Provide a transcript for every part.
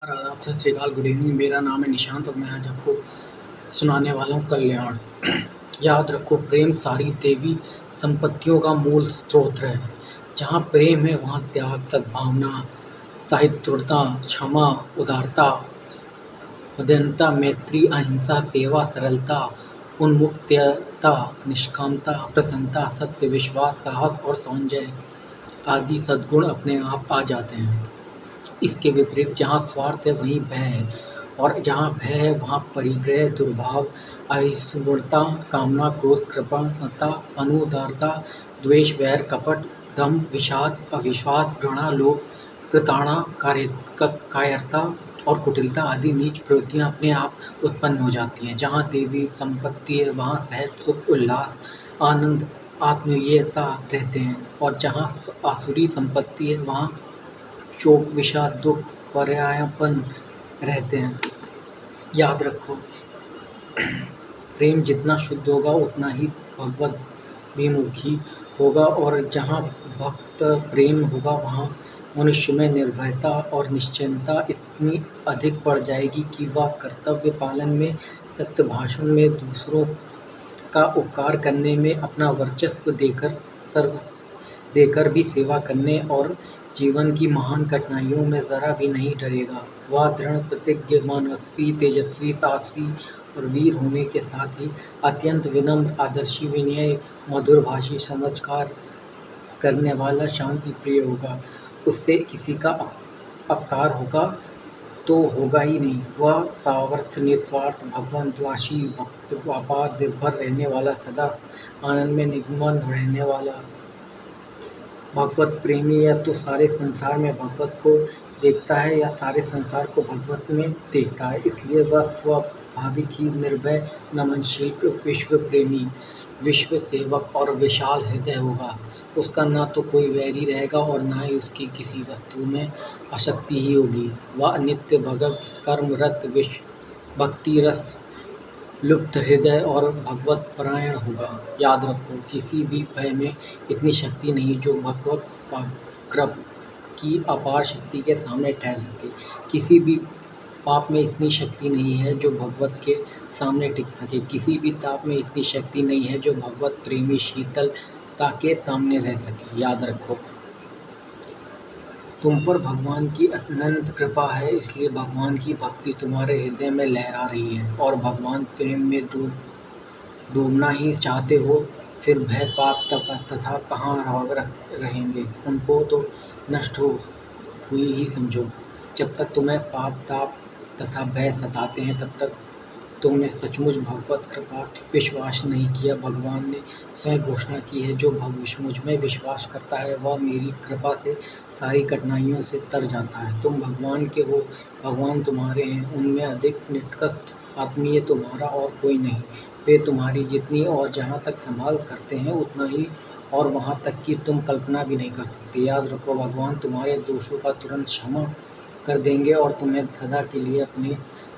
आदाब, सत श्री अकाल, गुड इवनिंग। मेरा नाम है निशांत और मैं आज आपको सुनाने वाला हूँ कल्याण। याद रखो, प्रेम सारी देवी संपत्तियों का मूल स्रोत है। जहाँ प्रेम है वहाँ त्याग, सद्भावना, साहित्यता, क्षमा, उदारता, उदयनता, मैत्री, अहिंसा, सेवा, सरलता, उन्मुक्तता, निष्कामता, प्रसन्नता, सत्य, विश्वास, साहस और सौंदर्य आदि सद्गुण अपने आप आ जाते हैं। इसके विपरीत जहाँ स्वार्थ है वहीं भय है, और जहाँ भय है वहाँ परिग्रह, दुर्भाव, अहिष्णुता, कामना, क्रोध, कृपणता, अनुदारता, द्वेष, वैर, कपट, दम्भ, विषाद, अविश्वास, घृणा, लोभ, प्रताड़ना, कायरता और कुटिलता आदि नीच प्रवृत्तियाँ अपने आप उत्पन्न हो जाती हैं। जहाँ देवी संपत्ति है वहाँ सहज सुख, उल्लास, आनंद, आत्मीयता रहते हैं, और जहाँ आसुरी संपत्ति है वहाँ शोक, विषाद, दुख, पर्यायपन रहते हैं। याद रखो, प्रेम जितना शुद्ध होगा उतना ही भगवत विमुखी होगा, और जहाँ भक्त प्रेम होगा वहाँ मनुष्य में निर्भयता और निश्चयता इतनी अधिक बढ़ जाएगी कि वह कर्तव्य पालन में, सत्य भाषण में, दूसरों का उपकार करने में, अपना वर्चस्व देकर भी सेवा करने और जीवन की महान कठिनाइयों में ज़रा भी नहीं डरेगा। वह दृढ़ प्रतिज्ञ, मनस्वी, तेजस्वी, साहसी और वीर होने के साथ ही अत्यंत विनम्र, आदर्शी, विनयी, मधुरभाषी, समझकार करने वाला, शांति प्रिय होगा। उससे किसी का अपकार होगा तो होगा ही नहीं। वह सामर्थ्य, निस्वार्थ, भगवंतवासी, भक्त, अपार, निर्भर रहने वाला, सदा आनंद में निमग्न रहने वाला भगवत प्रेमी या तो सारे संसार में भगवत को देखता है या सारे संसार को भगवत में देखता है। इसलिए वह स्वाभाविक ही निर्भय, नमनशील, विश्व प्रेमी, विश्व सेवक और विशाल हृदय होगा। उसका न तो कोई वैरी रहेगा और न ही उसकी किसी वस्तु में आसक्ति ही होगी। वह नित्य भगवत कर्म रत, भक्ति रस लुप्त हृदय और भगवत परायण होगा। याद रखो, किसी भी भय में इतनी शक्ति नहीं जो भगवत कृपा की अपार शक्ति के सामने ठहर सके। किसी भी पाप में इतनी शक्ति नहीं है जो भगवत के सामने टिक सके। किसी भी ताप में इतनी शक्ति नहीं है जो भगवत प्रेमी शीतलता के सामने रह सके। याद रखो, तुम पर भगवान की अनंत कृपा है, इसलिए भगवान की भक्ति तुम्हारे हृदय में लहरा रही है, और भगवान प्रेम में डूबना ही चाहते हो। फिर भय, पाप तथा कहाँ रहेंगे, उनको तो नष्ट हुई ही समझो। जब तक तुम्हें पाप, ताप तथा भय सताते हैं तब तक तुमने सचमुच भगवत कृपा विश्वास नहीं किया। भगवान ने स्वयं घोषणा की है, जो मुझ में विश्वास करता है वह मेरी कृपा से सारी कठिनाइयों से तर जाता है। तुम भगवान के हो, भगवान तुम्हारे हैं। उनमें अधिक निकटस्थ आत्मीय तुम्हारा और कोई नहीं। वे तुम्हारी जितनी और जहाँ तक संभाल करते हैं उतना ही, और वहाँ तक कि तुम कल्पना भी नहीं कर सकते। याद रखो, भगवान तुम्हारे दोषों का तुरंत क्षमा कर देंगे और तुम्हें सदा के लिए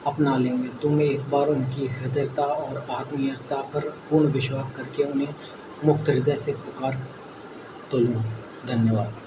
अपना लेंगे। तुम एक बार उनकी हृदयता और आत्मीयता पर पूर्ण विश्वास करके उन्हें मुक्त हृदय से पुकार तो लो। धन्यवाद।